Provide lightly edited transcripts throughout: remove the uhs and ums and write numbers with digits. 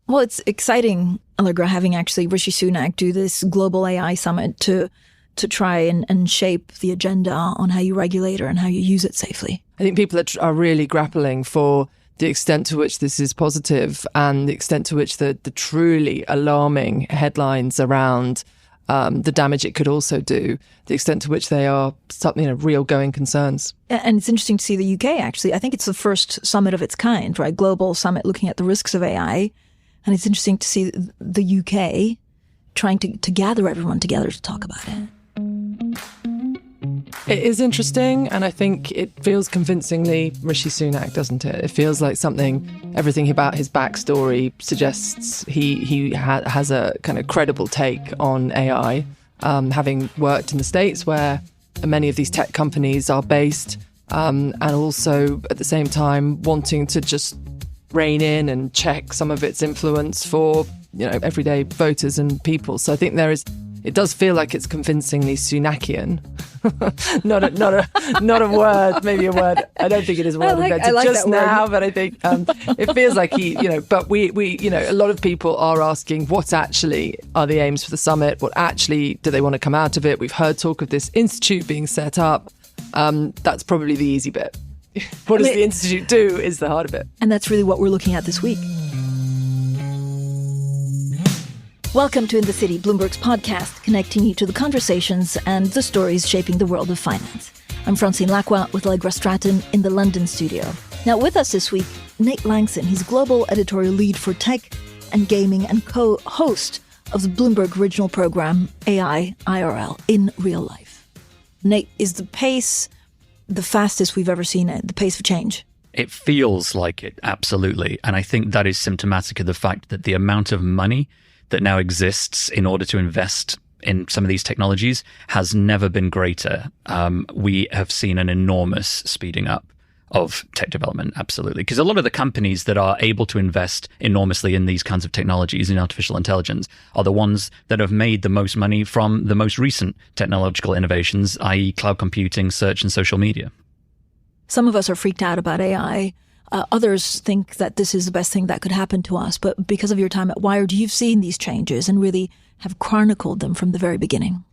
Well, it's exciting, Allegra, having actually Rishi Sunak do this global AI summit to try and shape the agenda on how you regulate it and how you use it safely. I think people are really grappling for the extent to which this is positive and the extent to which the truly alarming headlines around the damage it could also do, the extent to which they are something, real going concerns. And it's interesting to see the UK, actually. I think it's the first summit of its kind, right? Global summit looking at the risks of AI. And it's interesting to see the UK trying to gather everyone together to talk about it. It is interesting, and I think it feels convincingly Rishi Sunak, doesn't it? It feels like everything about his backstory suggests he has a kind of credible take on AI, having worked in the States where many of these tech companies are based, and also at the same time wanting to just rein in and check some of its influence for, everyday voters and people. So I think it does feel like it's convincingly Sunakian. not a word, maybe a word. I don't think it is a word invented just now, but I think it feels like but we a lot of people are asking what actually are the aims for the summit? What actually do they want to come out of it? We've heard talk of this institute being set up. That's probably the easy bit. What does the institute do is the harder bit. And that's really what we're looking at this week. Welcome to In the City, Bloomberg's podcast, connecting you to the conversations and the stories shaping the world of finance. I'm Francine Lacqua with Allegra Stratton in the London studio. Now with us this week, Nate Lanxon. He's global editorial lead for tech and gaming and co-host of the Bloomberg Original program, AI IRL, in real life. Nate, is the pace the fastest we've ever seen it, the pace of change? It feels like it, absolutely. And I think that is symptomatic of the fact that the amount of money that now exists in order to invest in some of these technologies has never been greater. We have seen an enormous speeding up of tech development, absolutely. Because a lot of the companies that are able to invest enormously in these kinds of technologies, in artificial intelligence, are the ones that have made the most money from the most recent technological innovations, i.e. cloud computing, search, and social media. Some of us are freaked out about AI. Others think that this is the best thing that could happen to us. But because of your time at Wired, you've seen these changes and really have chronicled them from the very beginning.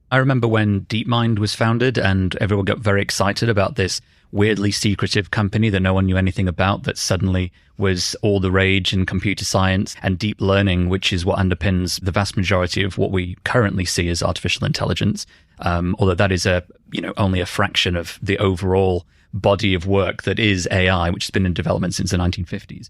I remember when DeepMind was founded and everyone got very excited about this weirdly secretive company that no one knew anything about that suddenly was all the rage in computer science and deep learning, which is what underpins the vast majority of what we currently see as artificial intelligence. Although that is only a fraction of the overall body of work that is AI, which has been in development since the 1950s.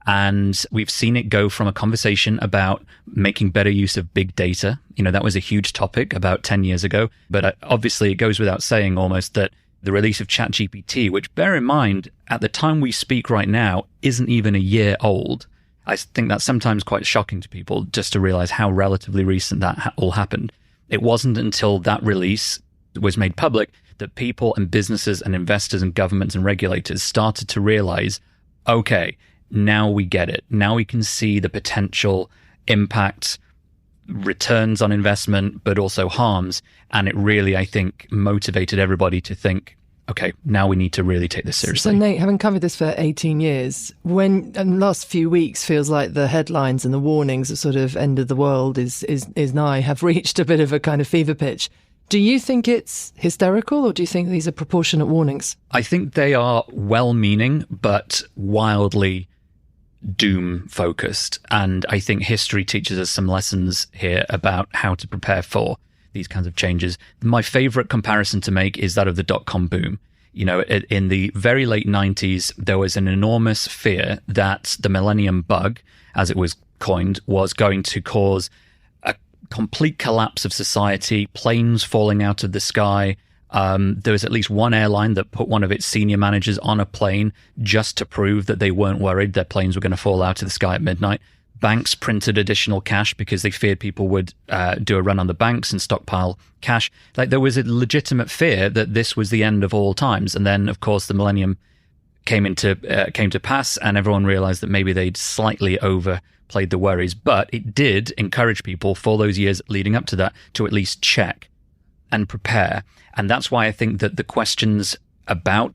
And we've seen it go from a conversation about making better use of big data. That was a huge topic about 10 years ago. But obviously it goes without saying almost that the release of ChatGPT, which bear in mind, at the time we speak right now, isn't even a year old. I think that's sometimes quite shocking to people just to realize how relatively recent that all happened. It wasn't until that release was made public that people and businesses and investors and governments and regulators started to realize, okay, now we get it. Now we can see the potential impact, returns on investment, but also harms. And it really, I think, motivated everybody to think, okay, now we need to really take this seriously. So Nate, having covered this for 18 years, when in the last few weeks feels like the headlines and the warnings of sort of end of the world is nigh, have reached a bit of a kind of fever pitch. Do you think it's hysterical, or do you think these are proportionate warnings? I think they are well-meaning, but wildly doom-focused. And I think history teaches us some lessons here about how to prepare for these kinds of changes. My favorite comparison to make is that of the dot-com boom. In the very late 90s, there was an enormous fear that the millennium bug, as it was coined, was going to cause complete collapse of society, planes falling out of the sky. There was at least one airline that put one of its senior managers on a plane just to prove that they weren't worried their planes were going to fall out of the sky at midnight. Banks printed additional cash because they feared people would do a run on the banks and stockpile cash. Like, there was a legitimate fear that this was the end of all times. And then, of course, the millennium came to pass, and everyone realized that maybe they'd slightly overplayed the worries. But it did encourage people for those years leading up to that to at least check and prepare. And that's why I think that the questions about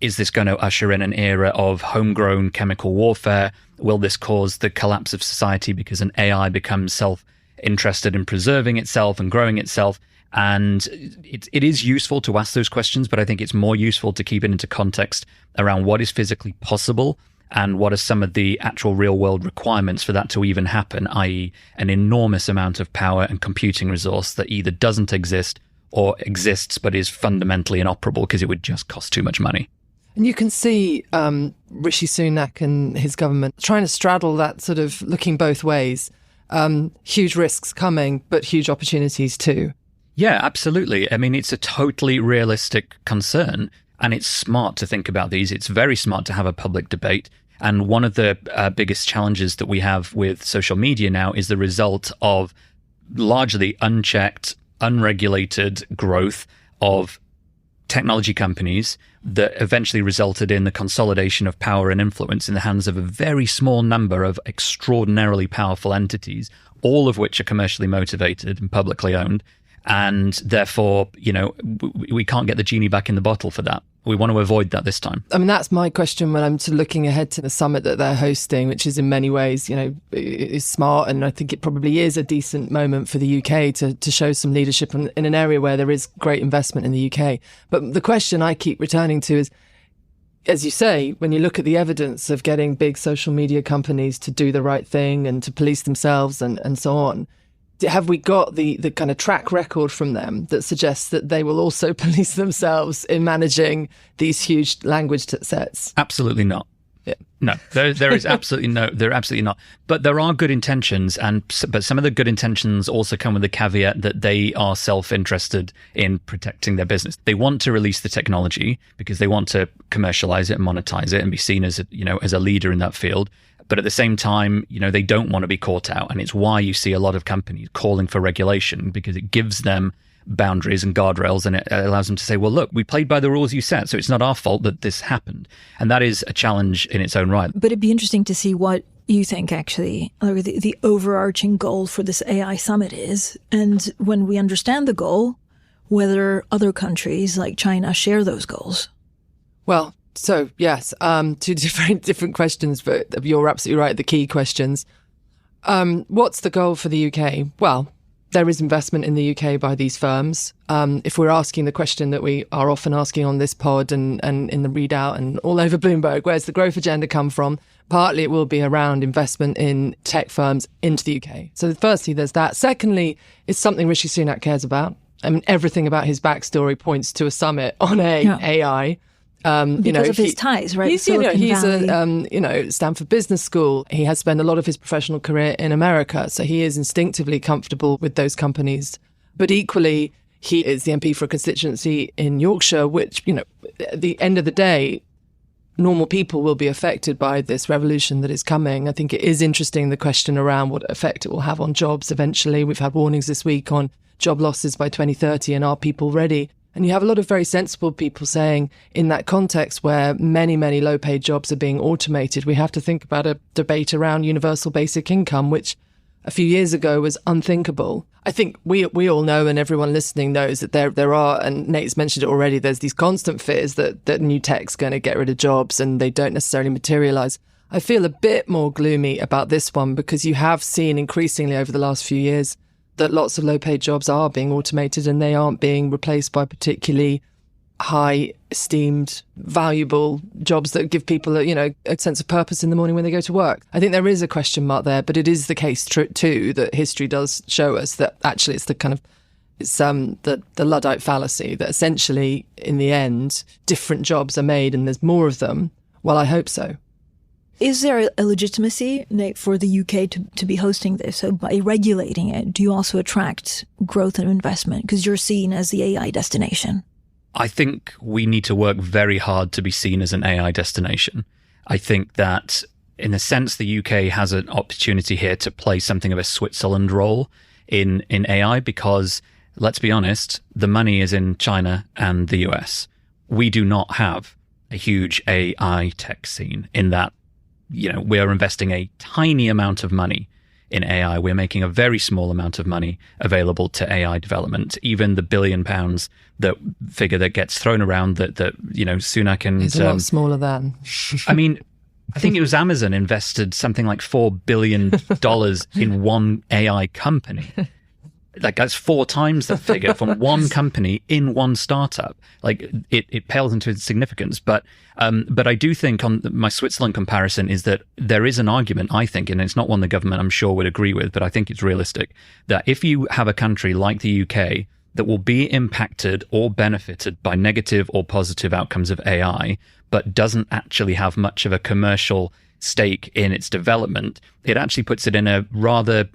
Is this going to usher in an era of homegrown chemical warfare? Will this cause the collapse of society because an AI becomes self-interested in preserving itself and growing itself? And it is useful to ask those questions, but I think it's more useful to keep it into context around what is physically possible and what are some of the actual real world requirements for that to even happen, i.e. an enormous amount of power and computing resource that either doesn't exist or exists but is fundamentally inoperable because it would just cost too much money. And you can see Rishi Sunak and his government trying to straddle that sort of looking both ways. Huge risks coming, but huge opportunities too. Yeah, absolutely. I mean, it's a totally realistic concern, and it's smart to think about these. It's very smart to have a public debate. And one of the biggest challenges that we have with social media now is the result of largely unchecked, unregulated growth of technology companies that eventually resulted in the consolidation of power and influence in the hands of a very small number of extraordinarily powerful entities, all of which are commercially motivated and publicly owned. And therefore, we can't get the genie back in the bottle for that. We want to avoid that this time. I mean, that's my question when I'm sort of looking ahead to the summit that they're hosting, which is in many ways, is smart. And I think it probably is a decent moment for the UK to show some leadership in an area where there is great investment in the UK. But the question I keep returning to is, as you say, when you look at the evidence of getting big social media companies to do the right thing and to police themselves and so on, have we got the kind of track record from them that suggests that they will also police themselves in managing these huge language sets? Absolutely not. Yeah. No, there is absolutely no, they're absolutely not. But there are good intentions, but some of the good intentions also come with the caveat that they are self-interested in protecting their business. They want to release the technology because they want to commercialize it and monetize it and be seen as a leader in that field. But at the same time, they don't want to be caught out. And it's why you see a lot of companies calling for regulation, because it gives them boundaries and guardrails, and it allows them to say, well, look, we played by the rules you set, so it's not our fault that this happened. And that is a challenge in its own right. But it'd be interesting to see what you think, actually, or the overarching goal for this AI summit is. And when we understand the goal, whether other countries like China share those goals. Well, so, yes, two different questions, but you're absolutely right, the key questions. What's the goal for the UK? Well, there is investment in the UK by these firms. If we're asking the question that we are often asking on this pod and in the readout and all over Bloomberg, where's the growth agenda come from? Partly it will be around investment in tech firms into the UK. So firstly, there's that. Secondly, it's something Rishi Sunak cares about. I mean, everything about his backstory points to a summit on AI. Because of his ties, right? He's a Stanford Business School. He has spent a lot of his professional career in America, so he is instinctively comfortable with those companies. But equally, he is the MP for a constituency in Yorkshire, which, at the end of the day, normal people will be affected by this revolution that is coming. I think it is interesting, the question around what effect it will have on jobs eventually. We've had warnings this week on job losses by 2030, and are people ready? And you have a lot of very sensible people saying, in that context where many, many low-paid jobs are being automated, we have to think about a debate around universal basic income, which a few years ago was unthinkable. I think we all know, and everyone listening knows, that there are, and Nate's mentioned it already, there's these constant fears that new tech's going to get rid of jobs and they don't necessarily materialize. I feel a bit more gloomy about this one because you have seen increasingly over the last few years that lots of low-paid jobs are being automated and they aren't being replaced by particularly high-esteemed, valuable jobs that give people a sense of purpose in the morning when they go to work. I think there is a question mark there, but it is the case too that history does show us that actually it's the Luddite fallacy that essentially in the end different jobs are made and there's more of them. Well, I hope so. Is there a legitimacy, Nate, for the UK to be hosting this? So by regulating it, do you also attract growth and investment because you're seen as the AI destination? I think we need to work very hard to be seen as an AI destination. I think that in a sense, the UK has an opportunity here to play something of a Switzerland role in AI because, let's be honest, the money is in China and the US. We do not have a huge AI tech scene in that. We are investing a tiny amount of money in AI. We're making a very small amount of money available to AI development. Even the £1 billion that figure that gets thrown around that Sunak and it's a lot smaller than. I mean, I think it was Amazon invested something like $4 billion in one AI company. Like that's 4 times that figure from one company in one startup. Like it pales into its significance. But I do think on my Switzerland comparison is that there is an argument, I think, and it's not one the government I'm sure would agree with, but I think it's realistic, that if you have a country like the UK that will be impacted or benefited by negative or positive outcomes of AI, but doesn't actually have much of a commercial stake in its development, it actually puts it in a rather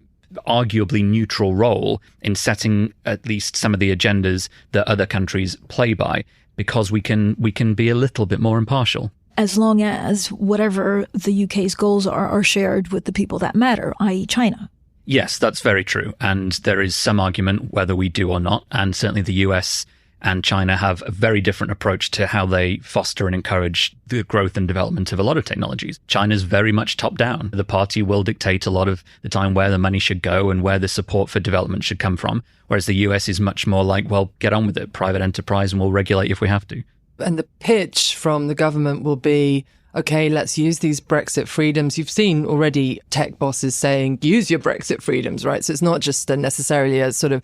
arguably neutral role in setting at least some of the agendas that other countries play by, because we can be a little bit more impartial. As long as whatever the UK's goals are shared with the people that matter, i.e. China. Yes, that's very true. And there is some argument whether we do or not. And certainly the US and China have a very different approach to how they foster and encourage the growth and development of a lot of technologies. China's very much top down. The party will dictate a lot of the time where the money should go and where the support for development should come from. Whereas the US is much more like, well, get on with it, private enterprise, and we'll regulate if we have to. And the pitch from the government will be, okay, let's use these Brexit freedoms. You've seen already tech bosses saying, use your Brexit freedoms, right? So it's not just necessarily a sort of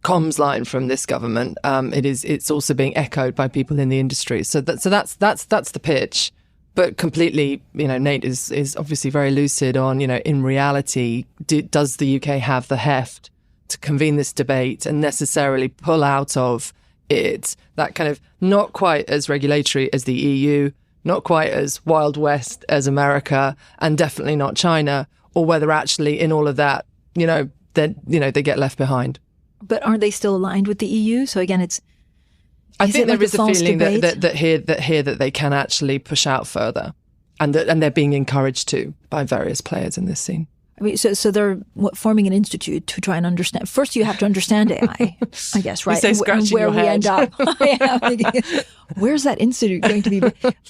comms line from this government. It's also being echoed by people in the industry. So that's the pitch. But completely, Nate is obviously very lucid on, in reality, does the UK have the heft to convene this debate and necessarily pull out of it that kind of not quite as regulatory as the EU, not quite as Wild West as America, and definitely not China, or whether actually in all of that, they get left behind. But aren't they still aligned with the EU? So again, I think there is a feeling that they can actually push out further, and they're being encouraged to by various players in this scene. I mean, so they're forming an institute to try and understand. First, you have to understand AI, I guess, right? And where we end up. Where's that institute going to be?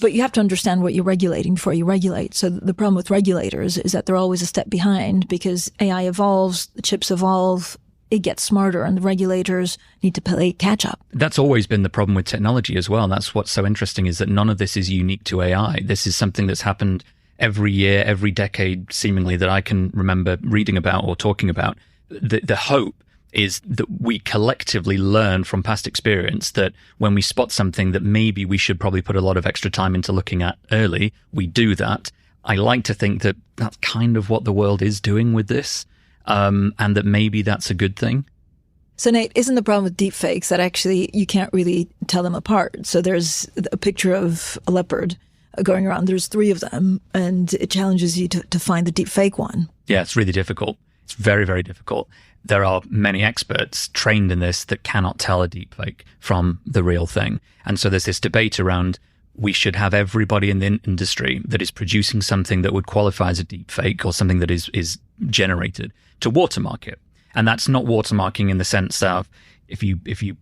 But you have to understand what you're regulating before you regulate. So the problem with regulators is that they're always a step behind, because AI evolves, the chips evolve, it gets smarter, and the regulators need to play catch up. That's always been the problem with technology as well. That's what's so interesting, is that none of this is unique to AI. This is something that's happened every year, every decade, seemingly, that I can remember reading about or talking about. The hope is that we collectively learn from past experience that when we spot something that maybe we should probably put a lot of extra time into looking at early, we do that. I like to think that that's kind of what the world is doing with this, and that maybe that's a good thing. So, Nate, isn't the problem with deepfakes that actually you can't really tell them apart? So there's a picture of a leopard going around. There's 3 of them, and it challenges you to find the deepfake one. Yeah, it's really difficult. It's very, very difficult. There are many experts trained in this that cannot tell a deepfake from the real thing. And so there's this debate around, we should have everybody in the industry that is producing something that would qualify as a deepfake or something that is generated to watermark it. And that's not watermarking in the sense of if you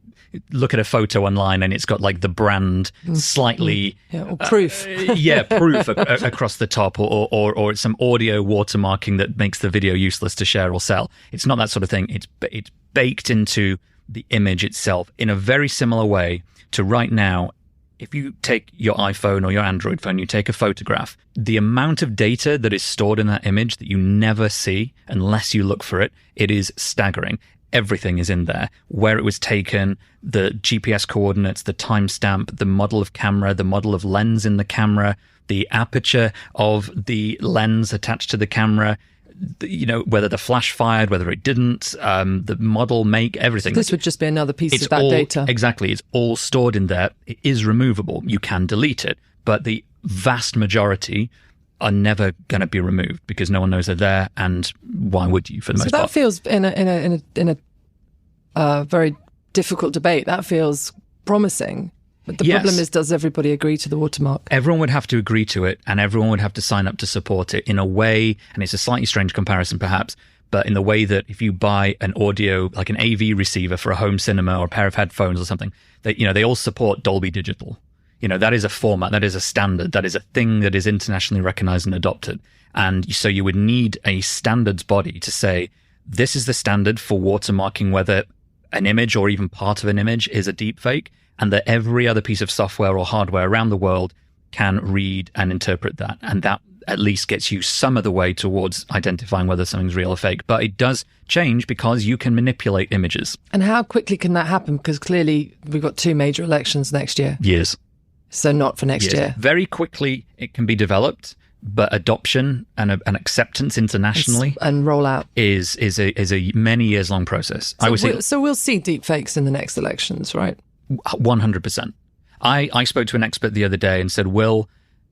look at a photo online and it's got like the brand slightly or proof proof across the top, or some audio watermarking that makes the video useless to share or sell. It's not that sort of thing. It's baked into the image itself in a very similar way to right now. If you take your iPhone or your Android phone, you take a photograph, the amount of data that is stored in that image that you never see unless you look for it, it is staggering. Everything is in there. Where it was taken, the GPS coordinates, the timestamp, the model of camera, the model of lens in the camera, the aperture of the lens attached to the camera, whether the flash fired, whether it didn't, the model make, everything. This would just be another piece of that data. Exactly. It's all stored in there. It is removable. You can delete it, but the vast majority are never going to be removed because no one knows they're there, and why would you, for the most part? So that feels in a very difficult debate. That feels promising. But the problem is, does everybody agree to the watermark? Everyone would have to agree to it, and everyone would have to sign up to support it in a way, and it's a slightly strange comparison perhaps, but in the way that if you buy an audio, like an AV receiver for a home cinema or a pair of headphones or something, they all support Dolby Digital. That is a format, that is a standard, that is a thing that is internationally recognized and adopted. And so you would need a standards body to say, this is the standard for watermarking whether an image or even part of an image is a deepfake, and that every other piece of software or hardware around the world can read and interpret that. And that at least gets you some of the way towards identifying whether something's real or fake. But it does change because you can manipulate images. And how quickly can that happen? Because clearly we've got 2 major elections next year. Years. So not for next year. Very quickly it can be developed, but adoption and acceptance internationally and rollout is a many years long process. So we'll see deepfakes in the next elections, right? 100%. I spoke to an expert the other day and said, will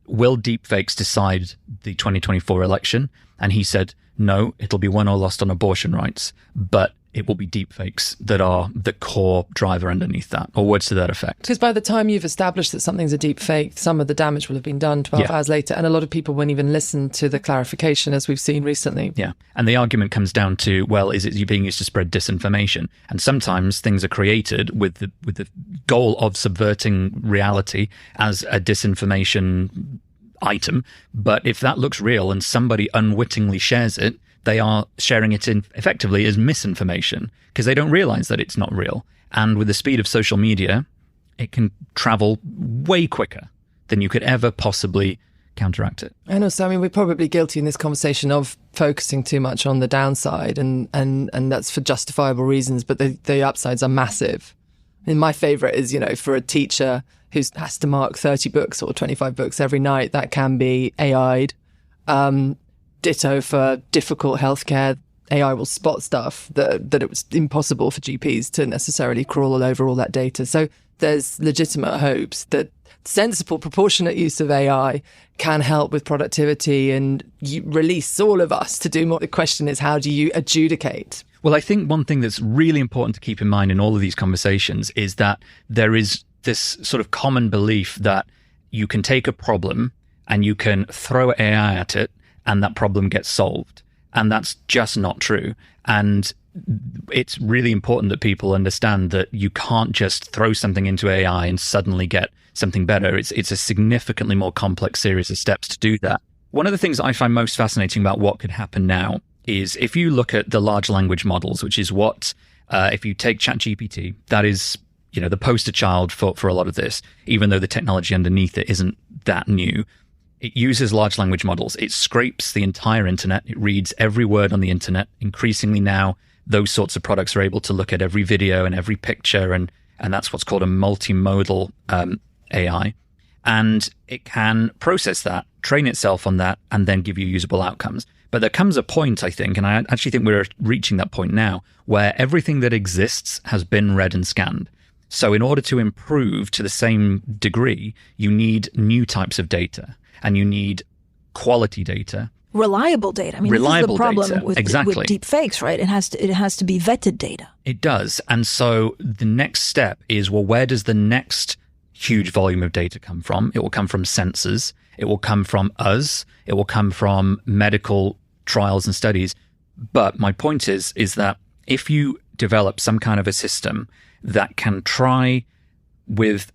deepfakes decide the 2024 election? And he said, no, it'll be won or lost on abortion rights, but it will be deepfakes that are the core driver underneath that, or words to that effect. Because by the time you've established that something's a deepfake, some of the damage will have been done 12 hours later, and a lot of people won't even listen to the clarification, as we've seen recently. Yeah, and the argument comes down to, well, is it being used to spread disinformation? And sometimes things are created with the goal of subverting reality as a disinformation item. But if that looks real and somebody unwittingly shares it, they are sharing it in effectively as misinformation because they don't realize that it's not real. And with the speed of social media, it can travel way quicker than you could ever possibly counteract it. And also, I mean, we're probably guilty in this conversation of focusing too much on the downside, and that's for justifiable reasons, but the upsides are massive. I mean, my favorite is, for a teacher who has to mark 30 books or 25 books every night, that can be AI'd. Ditto for difficult healthcare. AI will spot stuff that it was impossible for GPs to necessarily crawl all over all that data. So there's legitimate hopes that sensible, proportionate use of AI can help with productivity and release all of us to do more. The question is, how do you adjudicate? Well, I think one thing that's really important to keep in mind in all of these conversations is that there is this sort of common belief that you can take a problem and you can throw AI at it and that problem gets solved. And that's just not true. And it's really important that people understand that you can't just throw something into AI and suddenly get something better. It's a significantly more complex series of steps to do that. One of the things I find most fascinating about what could happen now is if you look at the large language models, which is what, if you take ChatGPT, that is, the poster child for a lot of this, even though the technology underneath it isn't that new. It uses large language models. It scrapes the entire internet. It reads every word on the internet. Increasingly now, those sorts of products are able to look at every video and every picture, and that's what's called a multimodal AI. And it can process that, train itself on that, and then give you usable outcomes. But there comes a point, I think, and I actually think we're reaching that point now, where everything that exists has been read and scanned. So in order to improve to the same degree, you need new types of data. And you need quality data. Reliable data. I mean, this is the problem with deep fakes, right? It has to be vetted data. It does. And so the next step is, well, where does the next huge volume of data come from? It will come from sensors. It will come from us. It will come from medical trials and studies. But my point is that if you develop some kind of a system that can try with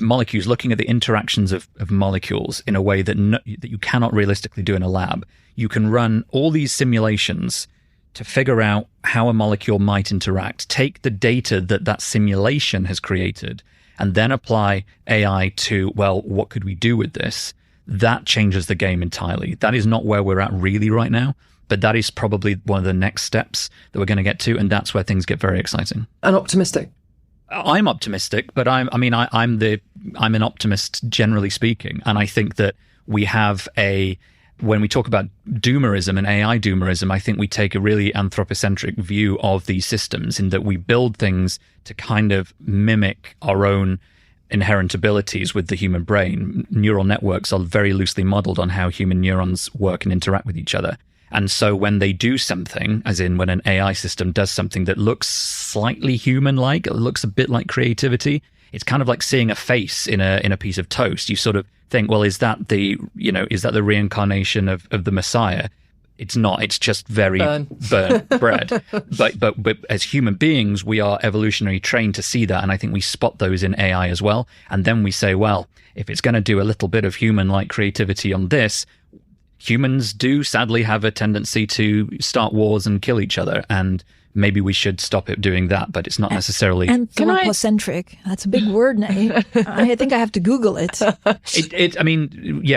molecules, looking at the interactions of molecules in a way that you cannot realistically do in a lab, you can run all these simulations to figure out how a molecule might interact, take the data that simulation has created, and then apply AI to, well, what could we do with this? That changes the game entirely. That is not where we're at really right now, but that is probably one of the next steps that we're going to get to, and that's where things get very exciting. And optimistic. I'm optimistic, but I'm an optimist generally speaking. And I think that we have when we talk about doomerism and AI doomerism, I think we take a really anthropocentric view of these systems in that we build things to kind of mimic our own inherent abilities with the human brain. Neural networks are very loosely modeled on how human neurons work and interact with each other. And so when they do something, as in when an AI system does something that looks slightly human-like, it looks a bit like creativity, it's kind of like seeing a face in a piece of toast. You sort of think, well, is that the reincarnation of the Messiah? It's not. It's just very burn bread. But as human beings, we are evolutionary trained to see that. And I think we spot those in AI as well. And then we say, well, if it's going to do a little bit of human-like creativity on this, humans do sadly have a tendency to start wars and kill each other. And maybe we should stop it doing that, but it's not necessarily anthropocentric. That's a big word, Nate. I think I have to Google it.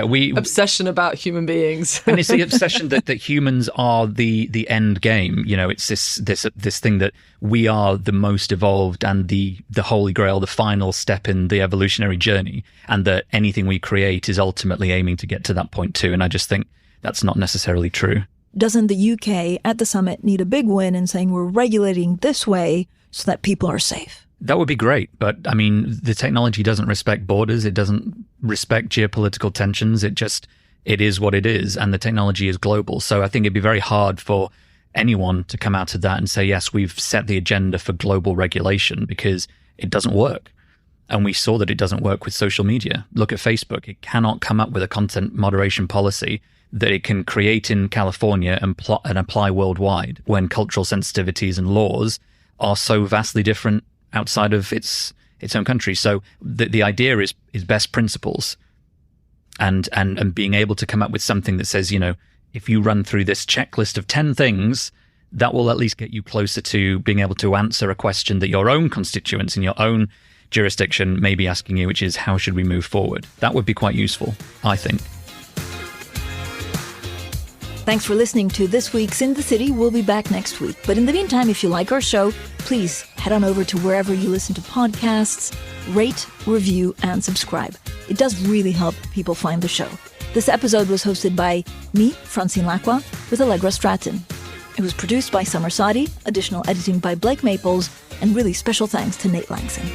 We obsession about human beings, and it's the obsession that humans are the end game. You know, it's this thing that we are the most evolved and the holy grail, the final step in the evolutionary journey, and that anything we create is ultimately aiming to get to that point too. And I just think that's not necessarily true. Doesn't the UK at the summit need a big win in saying we're regulating this way so that people are safe? That would be great. But I mean, the technology doesn't respect borders. It doesn't respect geopolitical tensions. It is what it is. And the technology is global. So I think it'd be very hard for anyone to come out of that and say, yes, we've set the agenda for global regulation, because it doesn't work. And we saw that it doesn't work with social media. Look at Facebook. It cannot come up with a content moderation policy that it can create in California and apply worldwide, when cultural sensitivities and laws are so vastly different outside of its own country. So the idea is best principles, and being able to come up with something that says, you know, if you run through this checklist of 10 things, that will at least get you closer to being able to answer a question that your own constituents in your own jurisdiction may be asking you, which is, how should we move forward? That would be quite useful, I think. Thanks for listening to this week's In the City. We'll be back next week. But in the meantime, if you like our show, please head on over to wherever you listen to podcasts, rate, review, and subscribe. It does really help people find the show. This episode was hosted by me, Francine Lacqua, with Allegra Stratton. It was produced by Summer Sadi, additional editing by Blake Maples, and really special thanks to Nate Lanxon.